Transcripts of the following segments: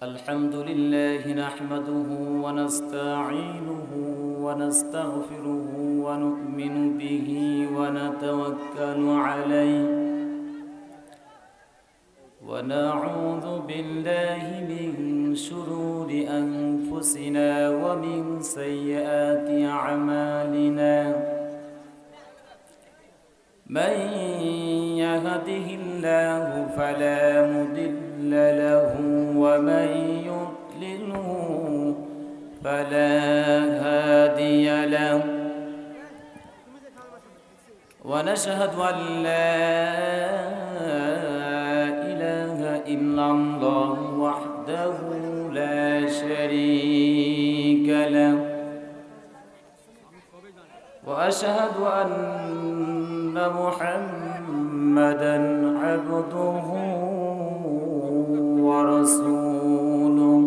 الحمد لله نحمده ونستعينه ونستغفره ونؤمن به ونتوكل عليه ونعوذ بالله من شرور أنفسنا ومن سيئات أعمالنا من يهده الله فلا مضل له ومن يضلله فلا هادي له ونشهد أن لا إله إلا الله وحده لا شريك له وأشهد أن محمدًا عبده ورسوله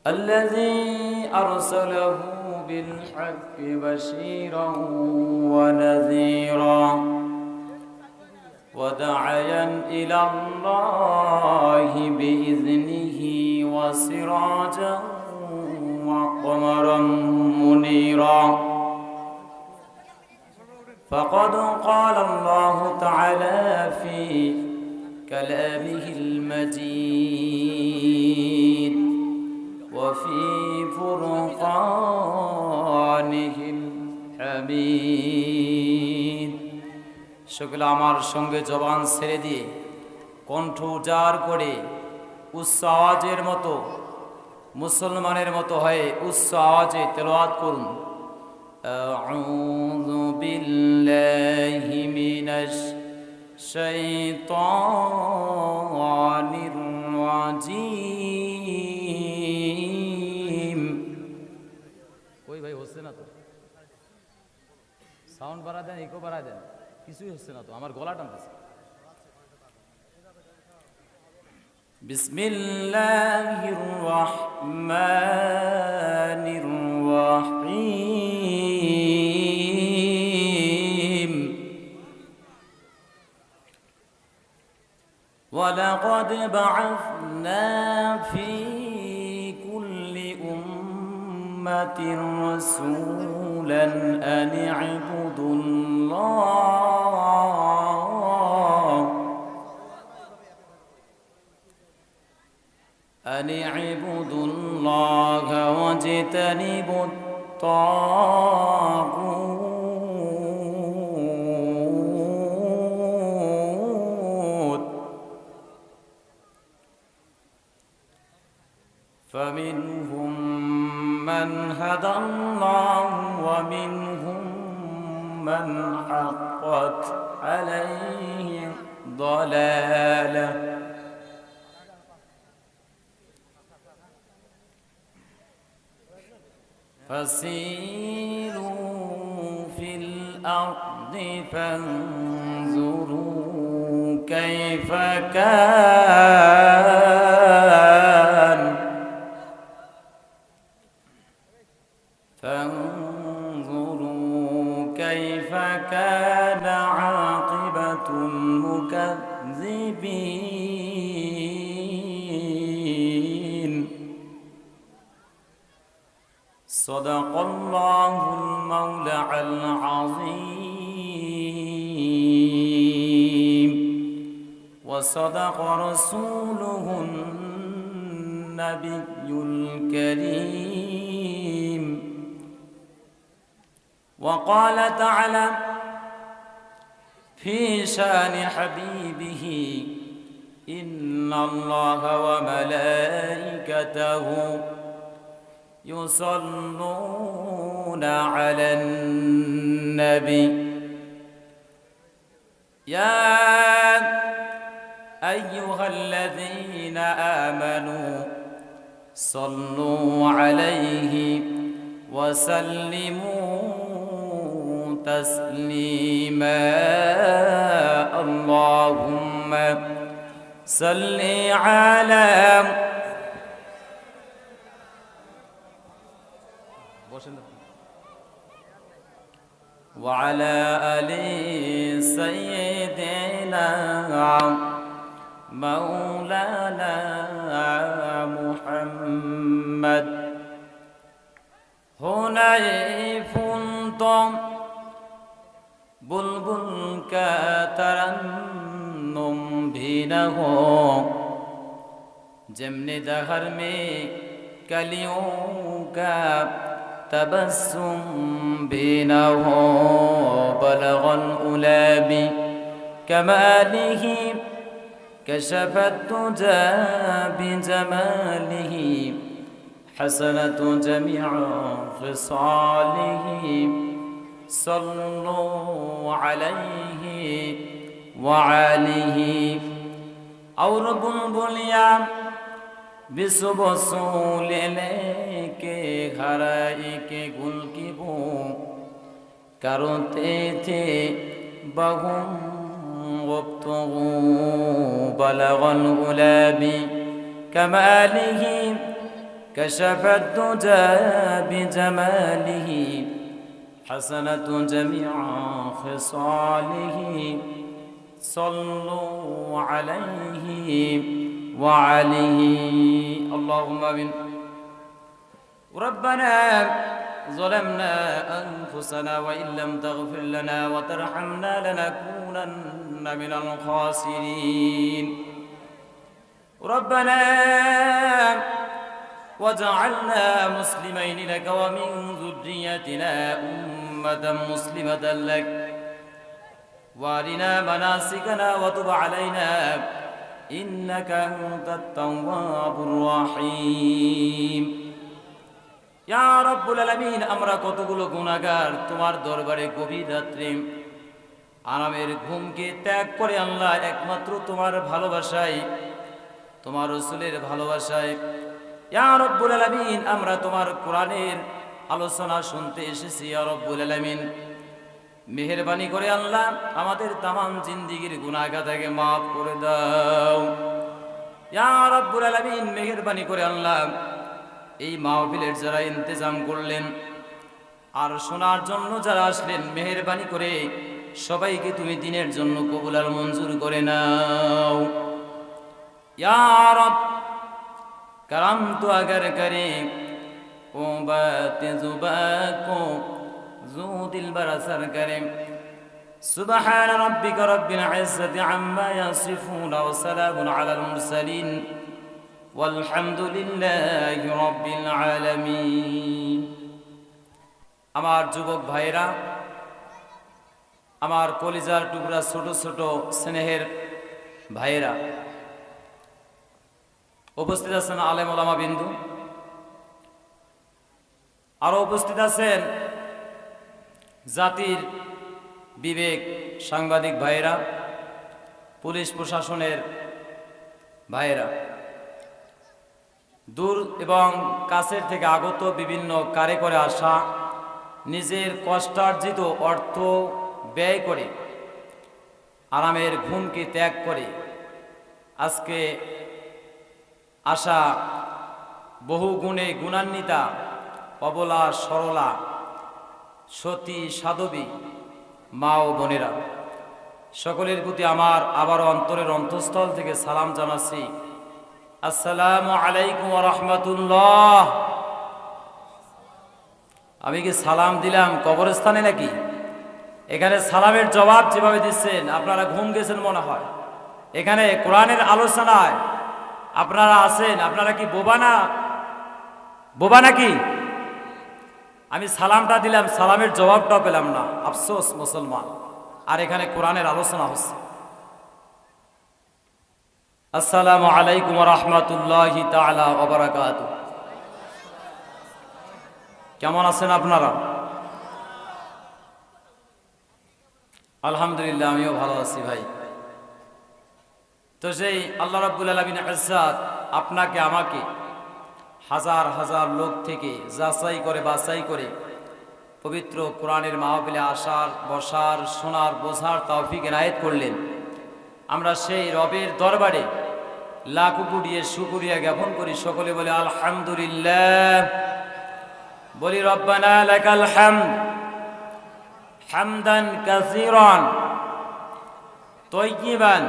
الذي أرسله بالحق بشيرا ونذيرا وداعيا إلى الله بإذنه وسراجا وقمرا منيرا فقد قال الله تعالى في كلامه المجيد وفي فرقانه الحميد সকলে আমার সঙ্গে জবান ছেড়ে দিয়ে কণ্ঠ উজাড় করে উচ্চ আওয়াজের মতো মুসলমানের মতো হয়ে উচ্চ আওয়াজে তেলাওয়াত করুন أعوذ بالله من الشيطان الرجيم कोई भाई হচ্ছে না তো সাউন্ড বাড়া দেন ইকো বাড়া দেন কিছুই হচ্ছে না তো আমার গলা টানতেছে বিসমিল্লাহির রহমানির রহিম ولقد بعثنا في كل أمة رسولا أن اعبدوا الله واجتنبوا الطاغوت فمنهم من هدى الله ومنهم من حقت عليه ضلاله فسيروا في الأرض فانظروا كيف كان عاقبة المكذبين صدق الله المولى العظيم وصدق رسوله النبي الكريم وقال تعالى في شان حبيبه إن الله وملائكته يصلون على النبي يا أيها الذين آمنوا صلوا عليه وسلموا تسليما اللهم صل على وعلى آل سيدنا مولانا محمد هنيف طم बुलबुल का तरन्नुम भी न हो जमने दहर में कलियों का तबस्सुम भी न हो बलगल उलाबी कमालिही कशफत तुजा बिजमालिही हसनत जमीअ खिसालिही सल्लु अलैहि वआलिहि और बुलबुलिया बिसुबसुल लेके घराई के गुल की बू करते थे बहुम वब्तगू बलगल उलाबी कमालिही कशफत तुजा बिजमालिही हसनत जमीअ खिसालिही सल्लु अलैहि वआलिहि अल्लाहुम्मा आमीन रब्बना ظلمنا أنفسنا وإن لم تغفر لنا وترحمنا لنكونن من الخاسرين ربنا وجعلنا مسلمين لك ومن ذريتنا أمة مسلمة لك وارنا مناسكنا وتب علينا إنك أنت التواب الرحيم يا رب العالمين আমরা কতগুলো গুনাহগার তোমার দরবারে গভীর রাত্রে আরামের ঘুমকে ত্যাগ করে আল্লাহ একমাত্র তোমার ভালোবাসায় তোমার রাসূলের ভালোবাসায় ইয়া রব্বুল আলামিন আমরা তোমার কোরআনের আলোচনা শুনতে এসেছি ইয়া রব্বুল আলামিন মেহেরবানি করে আল্লাহ আমাদের তামাম জিন্দেগীর গুনাহগারকে maaf করে দাও ইয়া রব্বুল আলামিন মেহেরবানি করে আল্লাহ এই মাহফিলের যারা ইন্তজাম করলেন আর শোনার জন্য যারা আসলেন মেহেরবানি করে সবাইকে তুমি দিনের জন্য কবুল আর মঞ্জুর করে নাও ইয়া রব करम तो अगर करे ओ बात जुबा को जू दिल बर असर करे सुबहान रब्बिक रब्बिल इज्जति अम्मा यसिफून व सलामुन अलल मुरसलीन वल्हम्दुलिल्लाहि रब्बिल आलामीन আমার যুবক ভাইরা আমার কলিজার টুকরা ছোট ছোট স্নেহের ভাইরা উপস্থিত আছেন আলেম ওলামা বিন্দু আরো উপস্থিত আছেন জাতির বিবেক সাংবাদিক ভাইরা পুলিশ প্রশাসনের ভাইরা দূর এবং কাছের থেকে আগত বিভিন্ন কারে করে আসা নিজের কষ্টার্জিত অর্থ ব্যয় করে আরামের ঘুমকে ত্যাগ করে আজকে আশা বহু গুণে গুণান্বিতা অবলা সরলা সতী সাধবী মা ও বোনেরা সকলের প্রতি আমার আবারও অন্তরের অন্তঃস্থল থেকে সালাম জানাচ্ছি আসসালামু আলাইকুম ওয়া রাহমাতুল্লাহ। আমি কি সালাম দিলাম কবরস্থানে নাকি? এখানে সালামের জবাব যেভাবে দিচ্ছেন আপনারা ঘুম গেছেন মনে হয়। এখানে কোরআনের আলোচনায় আপনারা আছেন, আপনারা কি বোবা নাকি? আমি সালামটা দিলাম, সালামের জবাবটাও পেলাম না, আফসোস মুসলমান। আর এখানে কোরআনের আলোচনা হচ্ছে। আসসালামু আলাইকুম ওয়া রাহমাতুল্লাহি তাআলা ওয়া বারাকাতুহু। কেমন আছেন আপনারা? আলহামদুলিল্লাহ, আমিও ভালো আছি ভাই। তো সেই আল্লাহ রাব্বুল আলামিন ইজ্জত আপনাকে আমাকে হাজার হাজার লোক থেকে যাচাই করে বাছাই করে পবিত্র কোরআনের মাহফিলে আসার, বসার, শোনার, বোঝার তৌফিক এনায়েত করলেন। আমরা সেই রবের দরবারে লাখো কোটি শুকরিয়া জ্ঞাপন করি। সকলে বলে আলহামদুলিল্লাহ, বলি রব্বানা লাকাল হামদ হামদান কাসীরান তয়্যিবান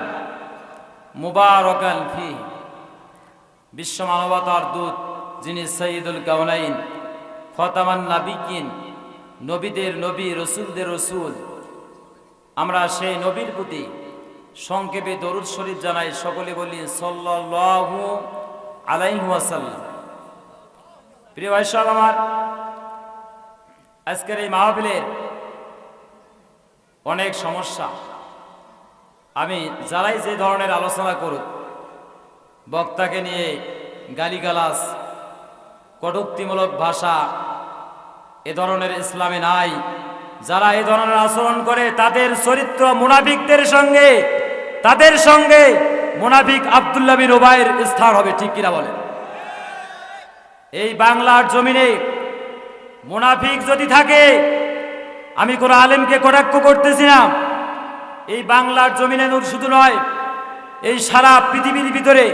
মুবারাকান ফীহি। বিশ্ব মানবতার দূত যিনি সাইয়্যিদুল কাউনাইন, খতামান নাবিয়্যিন, নবীদের নবী, রসুলদের রসুল, আমরা সেই নবীর প্রতি সংক্ষেপে দরুদ শরীফ জানাই। সকলে বলি সাল্লাল্লাহু আলাইহি ওয়াসাল্লাম। প্রিয় ভাই সব, আমার আজকের এই মাহফিলের অনেক সমস্যা। আমি যারাই যে ধরনের আলোচনা করুক, বক্তাকে নিয়ে গালিগালাজ, কটূক্তিমূলক ভাষা, এ ধরনের ইসলামে নাই। যারা এ ধরনের আচরণ করে তাদের চরিত্র মুনাফিকদের সঙ্গে, তাদের সঙ্গে মুনাফিক আব্দুল্লাহ বিন উবাইর স্থান হবে। ঠিক কিনা বলেন? এই বাংলার জমিনে মুনাফিক যদি থাকে, আমি কোন আলেমকে কটাক্ষ করতেছি না, এই বাংলার জমিনে শুধু নয়, এই সারা পৃথিবীর ভিতরে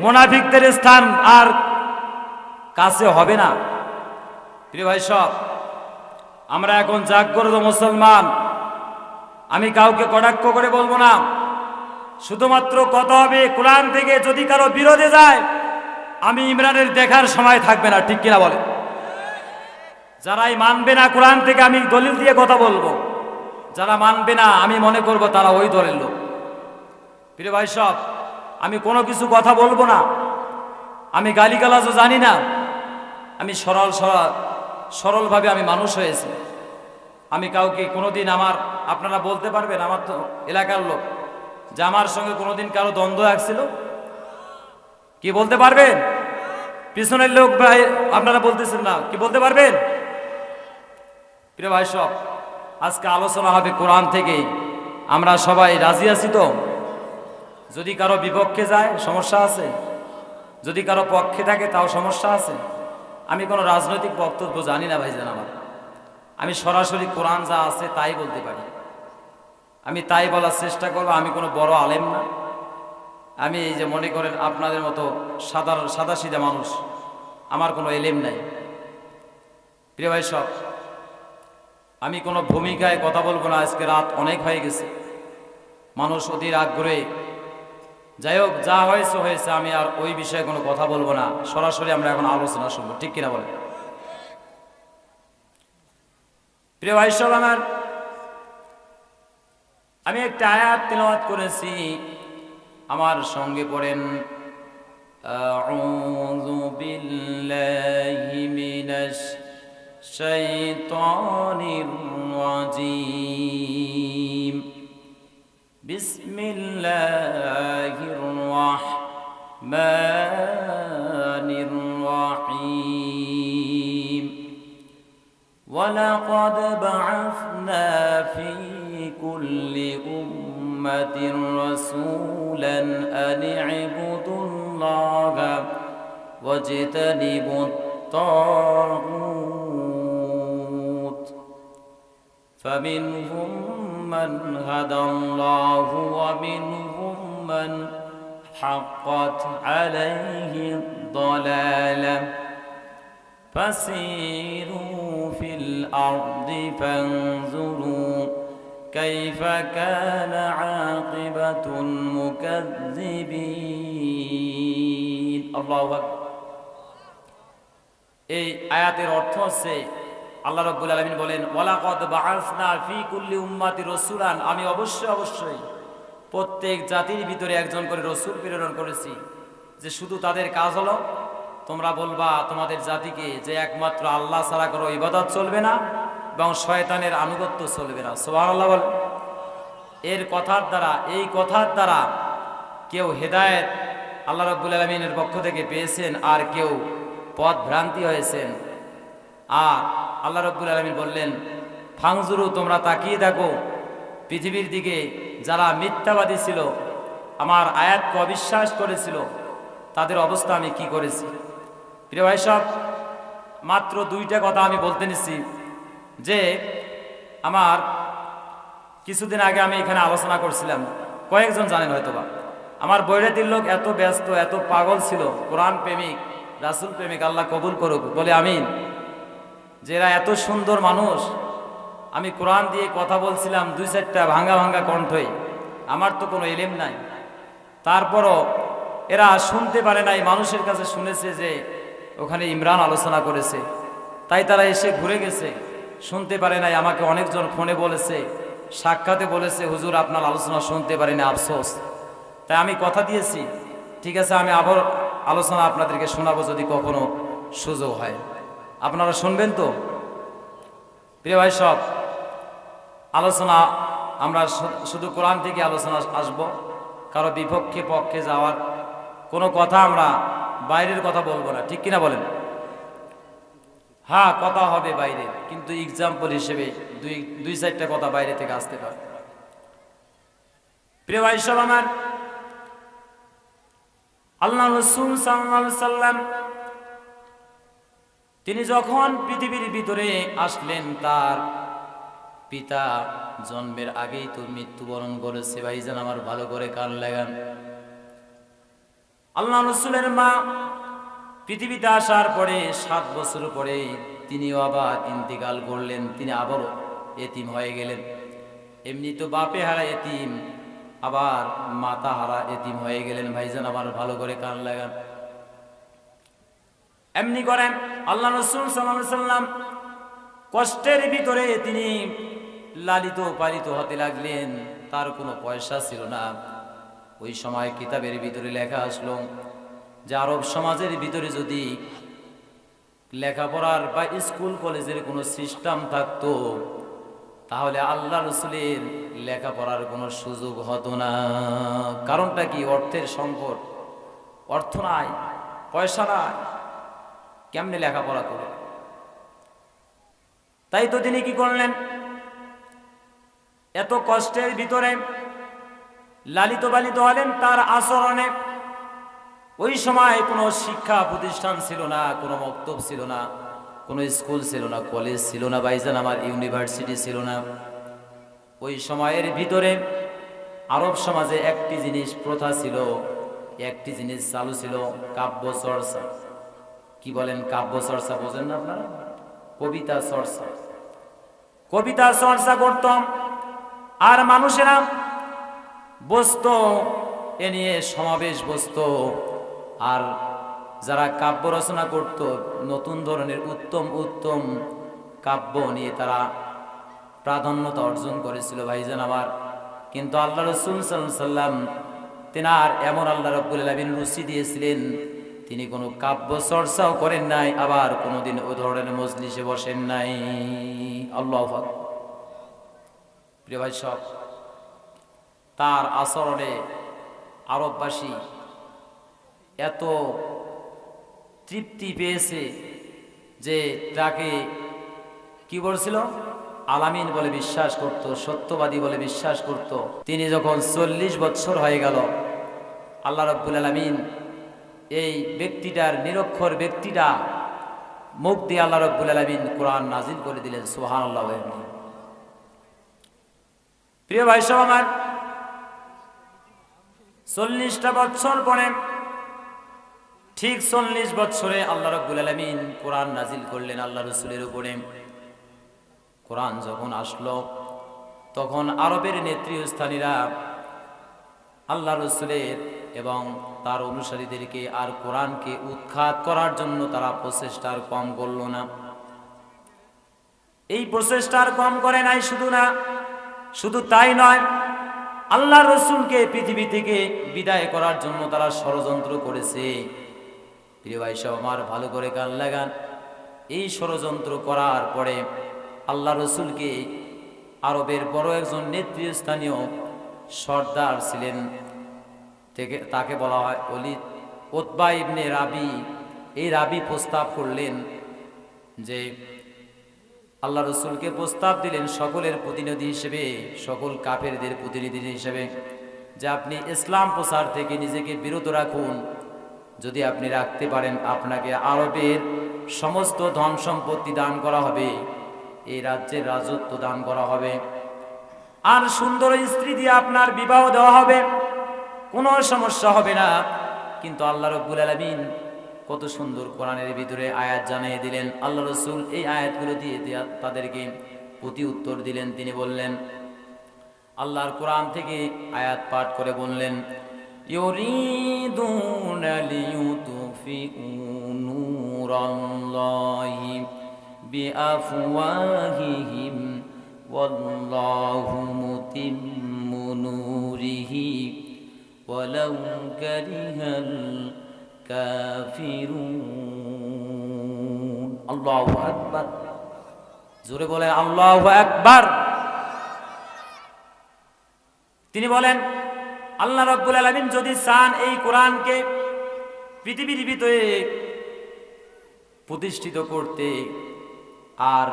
মুনাফিকদের স্থান আর কাছে হবে না। প্রিয় ভাই সব, আমরা এখন জাগ্রত মুসলমান। আমি কাউকে কটাক্ষ করে বলবো না, শুধুমাত্র কথা হবে কোরআন থেকে। যদি কারো বিরোধে যায়, আমি ইমরানের দেখার সময় থাকবে না। ঠিক কিনা বলে? যারাই মানবে না কোরআন থেকে, আমি দলিল দিয়ে কথা বলবো। যারা মানবে না, আমি মনে করব তারা ওই দলের লোক। প্রিয় ভাই সব, আমি কোনো কিছু কথা বলবো না। আমি গালিগালাজও জানি না। আমি সরলভাবে আমি মানুষ হয়েছি। আমি কাউকে কোনোদিন আপনারা বলতে পারবেন, আমার তো এলাকার লোক, যে আমার সঙ্গে কোনোদিন কারো দ্বন্দ্ব আসছিল? কি বলতে পারবেন? পিছনের লোক ভাই আপনারা বলতেছেন না, কি বলতে পারবেন? প্রিয় ভাই সব, আজকে আলোচনা হবে কোরআন থেকে। আমরা সবাই রাজি আছি তো? যদি কারো বিপক্ষে যায় সমস্যা আছে, যদি কারো পক্ষে থাকে তাও সমস্যা আছে। আমি কোনো রাজনৈতিক বক্তব্য জানি না ভাইজান আমার। আমি সরাসরি কোরআন যা আছে তাই বলতে পারি। আমি তাই বলার চেষ্টা করব। আমি কোনো বড় আলেম না। আমি এই যে মনে করেন আপনাদের মতো সাদা সিধা মানুষ, আমার কোনো এলেম নাই। প্রিয় ভাই সব, আমি কোনো ভূমিকায় কথা বলবো না। আজকে রাত অনেক হয়ে গেছে, মানুষ অধীর আগ্রহে। যাই হোক, যা হয়েছে হয়েছে, আমি আর ওই বিষয়ে কোনো কথা বলবো না। সরাসরি আমরা এখন আলোচনা শুনবো। ঠিক কিনা বলেন? প্রিয় ভাই সব, আমি একটা আয়াত তিলাওয়াত করেছি, আমার সঙ্গে পড়েন। আউযু বিল্লাহি মিনাশ শাইতানির রাজীম। বিসমিল্লাহির রাহমানির রাহিম। ওয়ালাকাদ বা'আসনা ফী কুল্লি উম্মাতির রাসূলান আন ই'বুদুল্লাহা ওয়াজতানিবুত তাগুত ফামিনহুম মান হাদাল্লাহু ওয়া মিনহুম মান হাক্কাত আলাইহি ad-dalalah ফাসিরু ফিল আরদি ফানজুরু কাইফা কানা আকিবাতুল মুকাজ্জিবিন। আল্লাহু আকবার। এই আয়াতের অর্থ হচ্ছে, আল্লাহ রাব্বুল আলামিন বলেন, ওয়ালাকাদ বা'আসনা ফী কুল্লি উম্মাতি রাসূলান, আমি অবশ্যই প্রত্যেক জাতির ভিতরে একজন করে রসূল প্রেরণ করেছি। যে শুধু তাদের কাজ হলো, তোমরা বলবা তোমাদের জাতিকে যে একমাত্র আল্লাহ ছাড়া কোনো ইবাদত চলবে না এবং শয়তানের আনুগত্য চলবে না। সুবহানাল্লাহ বলেন। এই কথার দ্বারা কেউ হেদায়েত আল্লাহ রাব্বুল আলামিনের পক্ষ থেকে পেয়েছেন, আর কেউ পথ ভ্রান্তি হয়েছেন। আর আল্লাহ রাব্বুল আলামিন বললেন, ফাংজুরু, তোমরা তাকিয়ে দেখো পৃথিবীর দিকে যারা মিথ্যাবাদী ছিল, আমার আয়াতকে অবিশ্বাস করেছিল, তাদের অবস্থা আমি কি করেছি। প্রিয় ভাই সব, মাত্র দুইটা কথা আমি বলতে নিচ্ছি। যে আমার কিছুদিন আগে আমি এখানে আলোচনা করছিলাম, কয়েকজন জানেন হয়তোবা, আমার বৈরাতির লোক এত ব্যস্ত, এত পাগল ছিল, কোরআন প্রেমিক, রাসূল প্রেমিক, আল্লাহ কবুল করুক বলে আমিন, যে এরা এত সুন্দর মানুষ, আমি কোরআন দিয়ে কথা বলছিলাম 2-4টা ভাঙা ভাঙা কণ্ঠই, আমার তো কোনো এলেম নাই। তারপরও এরা শুনতে পারে নাই, মানুষের কাছে শুনেছে যে ওখানে ইমরান আলোচনা করেছে, তাই তারা এসে ঘুরে গেছে, শুনতে পারে নাই। আমাকে অনেকজন ফোনে বলেছে, সাক্ষাতে বলেছে, হুজুর আপনার আলোচনা শুনতে পারিনি, আফসোস। তাই আমি কথা দিয়েছি, ঠিক আছে আমি আবার আলোচনা আপনাদেরকে শোনাবো যদি কখনো সুযোগ হয়। আপনারা শুনবেন তো? প্রিয় ভাই সব, আলোচনা আমরা শুধু কোরআন থেকে আলোচনা আসবো, কারো বিপক্ষে পক্ষে যাওয়ার কোনো কথা, আমরা বাইরের কথা বলবো না, ঠিক কিনা বলেন? হ্যাঁ, কথা হবে বাইরে, কিন্তু এক্সাম্পল হিসেবে 2-4টা কথা বাইরে থেকে আসতে পারে। প্রিয় ভাই সব আমার, আল্লাহ রাসূল সাল্লাল্লাহু আলাইহি সাল্লাম তিনি যখন পৃথিবীর ভিতরে আসলেন, তার পিতা জন্মের আগেই তো মৃত্যুবরণ করেছে। ভাইজান আমার ভালো করে কান লাগান। আল্লাহ রাসূলের মা পৃথিবীতে আসার পরে 7 বছর পরে তিনিও আবার ইন্তেকাল করলেন, তিনি আবারও এতিম হয়ে গেলেন। এমনি তো বাপে হারা এতিম, আবার মাতা হারা এতিম হয়ে গেলেন। ভাইজান আমার ভালো করে কান লাগান। এমনি করেন আল্লাহ রাসূল সাল্লাল্লাহু আলাইহি সাল্লাম কষ্টের ভিতরে তিনি লালিত পালিত হতে লাগলেন। তার কোনো পয়সা ছিল না। ওই সময় কিতাবের ভিতরে লেখা আসলো যে আরব সমাজের ভিতরে যদি লেখাপড়ার বা স্কুল কলেজের কোনো সিস্টেম থাকতো, তাহলে আল্লাহ রাসূলের লেখাপড়ার কোনো সুযোগ হতো না। কারণটা কি? অর্থের সংকট, অর্থ নাই, পয়সা নাই, কেমনে লেখাপড়া করে? তাই তো তিনি কি করলেন, এত কষ্টের ভিতরে লালিত পালিত হলেন তার আচরণে। ওই সময় কোনো শিক্ষা প্রতিষ্ঠান ছিল না, কোনো মক্তব ছিল না, কোনো স্কুল ছিল না, কলেজ ছিল না, ভাইজান আমার ইউনিভার্সিটি ছিল না। ওই সময়ের ভিতরে আরব সমাজে একটি জিনিস প্রথা ছিল, একটি জিনিস চালু ছিল, কাব্য চর্চা। কি বলেন? কাব্য চর্চা বোঝেন না আপনারা? কবিতা চর্চা। কবিতা চর্চা করতাম, আর মানুষেরা বসতো, এ নিয়ে সমাবেশ বসতো। আর যারা কাব্য রচনা করত, নতুন ধরনের উত্তম উত্তম কাব্য নিয়ে তারা প্রাধান্যতা অর্জন করেছিল। ভাইজান আমার, কিন্তু আল্লাহ রাসূল সাল্লাল্লাহু আলাইহি সাল্লাম তেনার এমন আল্লাহ রাব্বুল আলামিন রুচি দিয়েছিলেন, তিনি কোনো কাব্য চর্চাও করেন নাই, আবার কোনোদিন ও ধরনের মজলিসে বসেন নাই। আল্লাহু আকবার। প্রিয় ভাই সব, তার আচরণে আরববাসী এত তৃপ্তি পেয়েছে যে তাকে কি বলছিল? আলামিন বলে বিশ্বাস করত, সত্যবাদী বলে বিশ্বাস করত। তিনি যখন 40 বছর হয়ে গেল, আল্লাহ রাব্বুল আলামিন এই ব্যক্তিটার, নিরক্ষর ব্যক্তিটা মুখ দিয়ে আল্লাহ রাব্বুল আলামিন কোরআন নাজিল করে দিলেন। সুবহানাল্লাহ। প্রিয় ভাই সব আমার, 40টা বছর পরে, ঠিক 40 বছরে আল্লাহ রাব্বুল আলামিন কোরআন নাজিল করলেন আল্লাহ রাসূলের উপরে। কোরআন যখন আসলো, তখন আরবের নেতৃস্থানীরা আল্লাহ রাসূলের এবং তার অনুসারীদেরকে আর কোরআনকে উৎখাত করার জন্য তারা প্রচেষ্টার কম করল না। এই প্রচেষ্টার কম করে নাই, শুধু তাই নয়, আল্লাহ রাসূলকে পৃথিবী থেকে বিদায় করার জন্য তারা ষড়যন্ত্র করেছে। প্রিয় ভাই সব আমার, ভালো করে কান লাগান। এই ষড়যন্ত্র করার পরে আল্লাহ রাসূলকে আরবের বড় একজন নেতৃস্থানীয় সর্দার ছিলেন, তাকে বলা হয় ওলিদ উতবা ইবনে রাবি। এই রাবি প্রস্তাব করলেন যে, আল্লাহ রাসূলকে প্রস্তাব দিলেন সকলের প্রতিনিধি হিসেবে, সকল কাফেরদের প্রতিনিধি হিসেবে, যে আপনি ইসলাম প্রচার থেকে নিজেকে বিরত রাখুন। যদি আপনি রাখতে পারেন, আপনাকে আরবের সমস্ত ধন সম্পত্তি দান করা হবে, এই রাজ্যের রাজত্ব দান করা হবে, আর সুন্দর স্ত্রী দিয়ে আপনার বিবাহ দেওয়া হবে, কোনো সমস্যা হবে না। কিন্তু আল্লাহ রাব্বুল আলামিন কত সুন্দর কোরআনের ভিতরে আয়াত জানিয়ে দিলেন। আল্লাহ রাসূল এই আয়াতগুলো দিয়ে তাদেরকে প্রতি উত্তর দিলেন। তিনি বললেন, আল্লাহর কোরআন থেকে আয়াত পাঠ করে বললেন, ইউরিদুনা লিইউতফিউ নূরাল্লাহি বিআফওয়াহিহিম ওয়াল্লাহু মুতিম্মু নূরিহি ওয়ালাউ কারিহাল কাফিরুন। আল্লাহু আকবার। জোরে বলেন আল্লাহু আকবার। তিনি বলেন, আল্লাহ রাব্বুল আলামিন যদি চান এই কোরআনকে পৃথিবীর ভিতরে প্রতিষ্ঠিত করতে, আর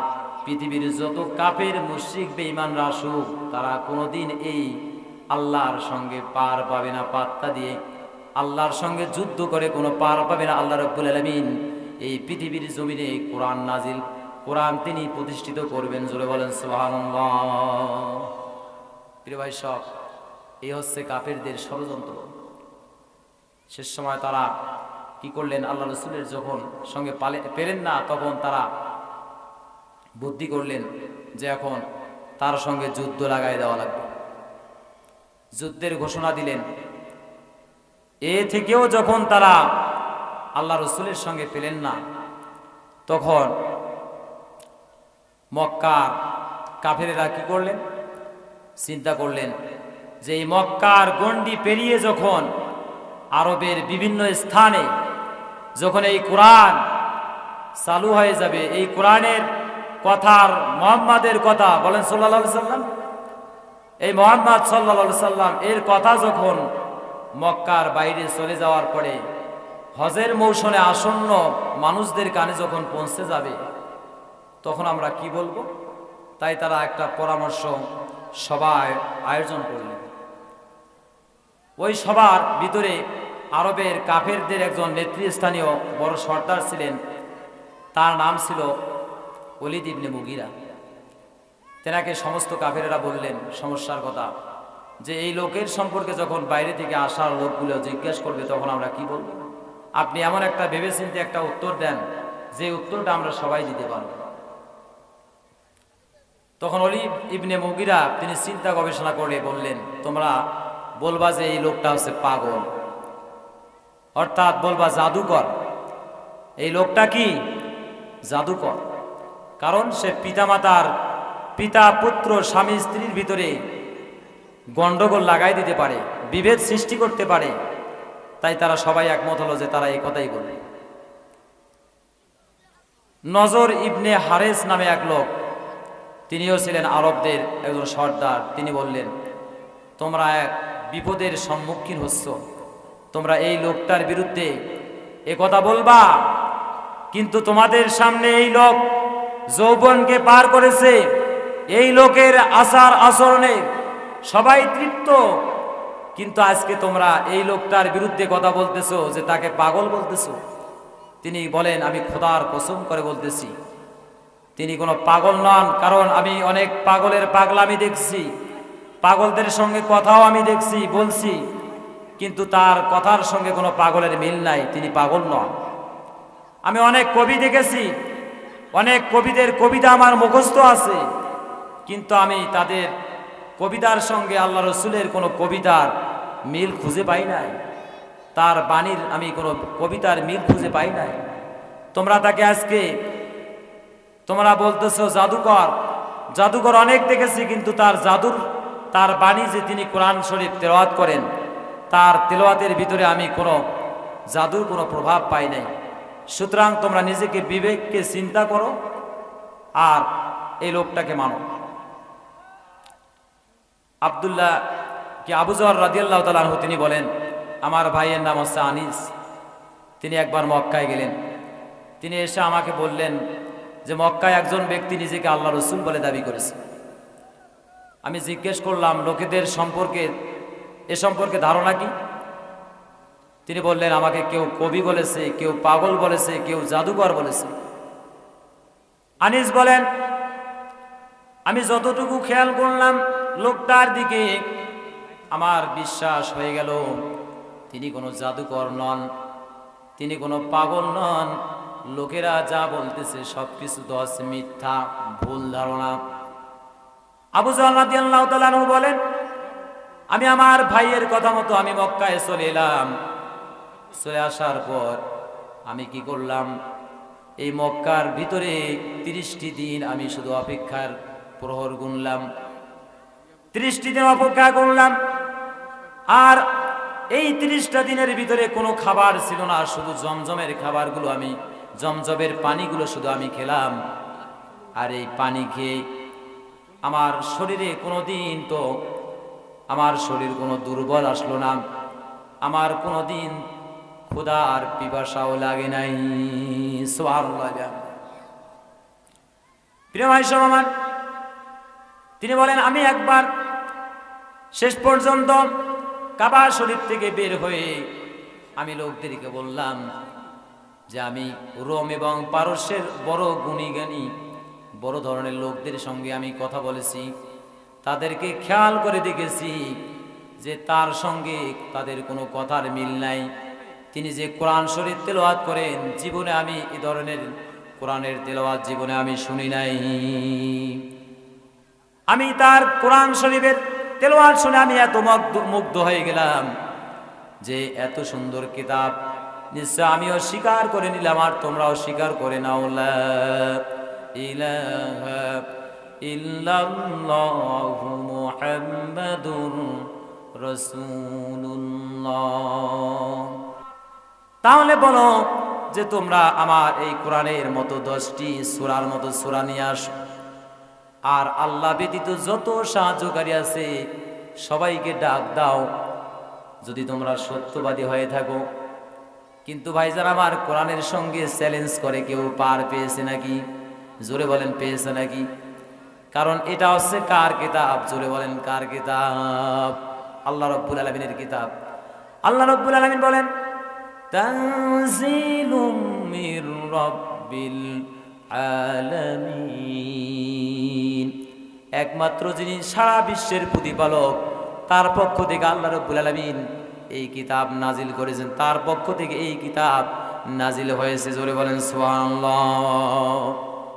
পৃথিবীর যত কাফের মুশরিক বেঈমানরা আসুক, তারা কোনোদিন এই আল্লাহর সঙ্গে পার পাবে না। পাত্তা দিয়ে আল্লাহর সঙ্গে যুদ্ধ করে কোনো পার পাবে না। আল্লাহ রাব্বুল আলামিন এই পৃথিবীর জমিনে কোরআন নাজিল, কোরআন তিনি প্রতিষ্ঠিত করবেন। জোরে বলেন সুবহানাল্লাহ। প্রিয় ভাই সব, এই হচ্ছে কাফেরদের ষড়যন্ত্র। শেষ সময় তারা কি করলেন, আল্লাহ রসুলের যখন সঙ্গে পেলেন না, তখন তারা বুদ্ধি করলেন যে এখন তার সঙ্গে যুদ্ধ লাগাই দেওয়া লাগবে। যুদ্ধের ঘোষণা দিলেন। এ থেকেও যখন তারা আল্লাহ রসুলের সঙ্গে পেলেন না, তখন মক্কার কাফেরেরা কি করলেন, চিন্তা করলেন যে এই মক্কার গণ্ডি পেরিয়ে যখন আরবের বিভিন্ন স্থানে যখন এই কোরআন চালু হয়ে যাবে, এই কোরআনের কথার মুহাম্মাদের কথা বলেন সাল্লাল্লাহু আলাইহি সাল্লাম, এই মুহাম্মদ সাল্লাল্লাহু আলাইহি সাল্লাম এর কথা যখন মক্কার বাইরে চলে যাওয়ার পরে হজের মৌসুমে আসন্ন মানুষদের কানে যখন পৌঁছে যাবে, তখন আমরা কি বলবো? তাই তারা একটা পরামর্শ সভার আয়োজন করলেন। ওই সভার ভিতরে আরবের কাফেরদের একজন নেতৃস্থানীয় বড় সর্দার ছিলেন, তার নাম ছিল ওলীদ ইবনে মুগীরা। তেনাকে সমস্ত কাফেরেরা বললেন সমস্যার কথা, যে এই লোকের সম্পর্কে যখন বাইরে থেকে আসার লোকগুলো জিজ্ঞেস করবে, তখন আমরা কি বলবো? আপনি এমন একটা ভেবেচিন্তে একটা উত্তর দেন যে উত্তরটা আমরা সবাই দিতে পারব। তখন ওলীদ ইবনে মুগীরা তিনি চিন্তা গবেষণা করে বললেন, তোমরা বলবা যে এই লোকটা হচ্ছে পাগল, অর্থাৎ বলবা জাদুকর। এই লোকটা কি জাদুকর, কারণ সে পিতামাতার, পিতা পুত্র স্বামী স্ত্রীর ভিতরে গন্ডগোল লাগাই দিতে পারে, বিভেদ সৃষ্টি করতে পারে। তাই তারা সবাই একমত হলো যে তারা এই কথাই বলবে। নজর ইবনে হারেস নামে এক লোক, তিনিও ছিলেন আরবদের একজন সর্দার। তিনি বললেন, তোমরা এক বিপদের সম্মুখীন হচ্ছ, তোমরা এই লোকটার বিরুদ্ধে এ কথা বলবা, কিন্তু তোমাদের সামনে এই লোক যৌবনকে পার করেছে, এই লোকের আচার আচরণে সবাই তৃপ্ত, কিন্তু আজকে তোমরা এই লোকটার বিরুদ্ধে কথা বলতেছো যে তাকে পাগল বলতেছো। তিনি বলেন, আমি খোদার কসম করে বলতেছি তিনি কোনো পাগল নন, কারণ আমি অনেক পাগলের পাগলামি দেখছি, পাগলদের সঙ্গে কথাও আমি দেখছি বলছি, কিন্তু তার কথার সঙ্গে কোনো পাগলের মিল নাই, তিনি পাগল নন। আমি অনেক কবি দেখেছি, অনেক কবিদের কবিতা আমার মুখস্থ আছে, কিন্তু আমি তাদের কবিতার সঙ্গে আল্লাহ রসুলের কোনো কবিতার মিল খুঁজে পাই নাই, তার বাণীর আমি কোনো কবিতার মিল খুঁজে পাই নাই। তোমরা তাকে আজকে তোমরা বলতেছো জাদুকর, জাদুকর অনেক দেখেছি, কিন্তু তার জাদুর, তার বাণী যে তিনি কোরআন শরীফ তেলাওয়াত করেন, তার তেলাওয়াতের ভিতরে আমি কোনো জাদুর কোনো প্রভাব পাই নাই। সুতরাং তোমরা নিজেকে বিবেককে চিন্তা করো আর এই লোকটাকে মানো। আব্দুল্লাহ কি আবু যর রাদিয়াল্লাহু তাআলা আনহু তিনি বলেন, আমার ভাইয়ের নাম হচ্ছে আনিস, তিনি একবার মক্কায় গেলেন। তিনি এসে আমাকে বললেন যে মক্কায় একজন ব্যক্তি নিজেকে আল্লাহ রসুল বলে দাবি করেছে। আমি জিজ্ঞেস করলাম লোকেদের সম্পর্কে, এ সম্পর্কে ধারণা কি? তিনি বললেন, আমাকে কেউ কবি বলেছে, কেউ পাগল বলেছে, কেউ জাদুকর বলেছে। আনিস বলেন, আমি যতটুকু খেয়াল করলাম লোকটার দিকে, আমার বিশ্বাস হয়ে গেল তিনি কোনো জাদুকর নন, তিনি কোনো পাগল নন। লোকেরা যা বলতেছে সব কিছু তো আছে মিথ্যা, ভুল ধারণা। আবু জাহল রাদিয়াল্লাহু তাআলা আনহু বলেন, আমি আমার ভাইয়ের কথা মতো আমি মক্কায় চলে এলাম। চলে আসার পর আমি কি করলাম, এই মক্কার ভিতরে 30টি দিন আমি শুধু অপেক্ষার প্রহর গুনলাম, 30টি দিন অপেক্ষা করলাম। আর এই 30টা দিনের ভিতরে কোনো খাবার ছিল না, শুধু জমজমের খাবারগুলো আমি, জমজমের পানিগুলো শুধু আমি খেলাম। আর এই পানি খেয়ে আমার শরীরে কোনো দিন তো আমার শরীর কোনো দুর্বল আসলো না, আমার কোনো দিন ক্ষুধা আর পিপাসাও লাগে নাই। সুবহানাল্লাহ। প্রিয় ভাই সব আমার, তিনি বলেন, আমি একবার শেষ পর্যন্ত কাবা শরীফ থেকে বের হয়ে আমি লোকদেরকে বললাম যে আমি রোম এবং পারস্যের বড় গুণী জ্ঞানী বড় ধরনের লোকদের সঙ্গে আমি কথা বলেছি, তাদেরকে খেয়াল করে দেখেছি যে তার সঙ্গে তাদের কোনো কথার মিল নাই। তিনি যে কোরআন শরীফ তেলাওয়াত করেন, জীবনে আমি এই ধরনের কোরআনের তেলাওয়াত জীবনে আমি শুনি নাই। আমি তার কোরআন শরীফের তেলাওয়াত শুনে আমি এত মুগ্ধ হয়ে গেলাম যে এত সুন্দর কিতাব নিশ্চয় আমিও স্বীকার করে নিলাম, আর তোমরাও স্বীকার করে নাও, লা ইলাহা ইল্লাল্লাহু মুহাম্মাদুর রাসূলুল্লাহ। তাহলে বলো যে তোমরা আমার এই কোরআনের মতো 10টি সূরার মতো সূরা নিয়ে আসো, আর আল্লাহ ব্যতীত যত সাহায্যকারী আছে সবাইকে ডাক দাও, যদি তোমরা সত্যবাদী হয়ে থাকো। কিন্তু ভাইজান আমার, কোরআনের সঙ্গে চ্যালেঞ্জ করে কেউ পার পেয়েছে নাকি? জোরে বলেন, পেয়েছে নাকি? কারণ এটা হচ্ছে কার কিতাব? জোরে বলেন, কার কিতাব? আল্লাহ রাব্বুল আলামিনের কিতাব। আল্লাহ রাব্বুল আলামিন বলেন, তানজিলুম মির রাব্বিল আলামিন। একমাত্র যিনি সারা বিশ্বের প্রতিপালক, তার পক্ষ থেকে আল্লাহ রাব্বুল আলামিন এই কিতাব নাজিল করেছেন, তার পক্ষ থেকে এই কিতাব নাজিল হয়েছে। জোরে বলেন সুবহানাল্লাহ।